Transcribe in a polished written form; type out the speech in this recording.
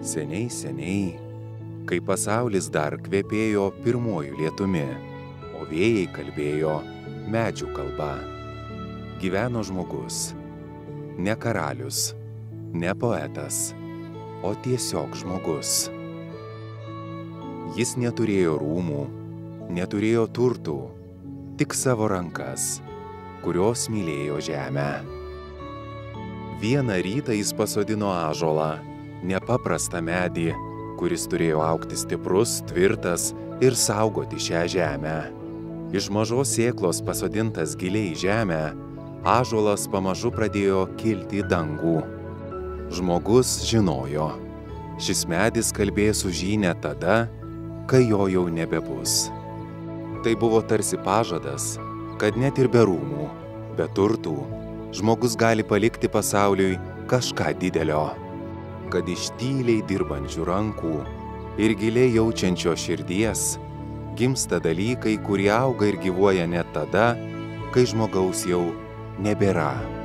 Seniai, seniai, kai pasaulis dar kvepėjo pirmuoju lietumi, o vėjai kalbėjo medžių kalba, gyveno žmogus, ne karalius, ne poetas, o tiesiog žmogus. Jis neturėjo rūmų, neturėjo turtų, tik savo rankas, kurios mylėjo žemę. Vieną rytą jis pasodino ąžuolą, nepaprastą medį, kuris turėjo augti stiprus, tvirtas ir saugoti šią žemę. Iš mažos sėklos pasodintas giliai į žemę, ąžuolas pamažu pradėjo kilti į dangų. Žmogus žinojo, šis medis kalbės už jį net tada, kai jo jau nebebus. Tai buvo tarsi pažadas, kad net ir be rūmų, be turtų, žmogus gali palikti pasauliui kažką didelio, kad iš tyliai dirbančių rankų ir giliai jaučiančio širdies gimsta dalykai, kurie auga ir gyvuoja net tada, kai žmogaus jau nebėra.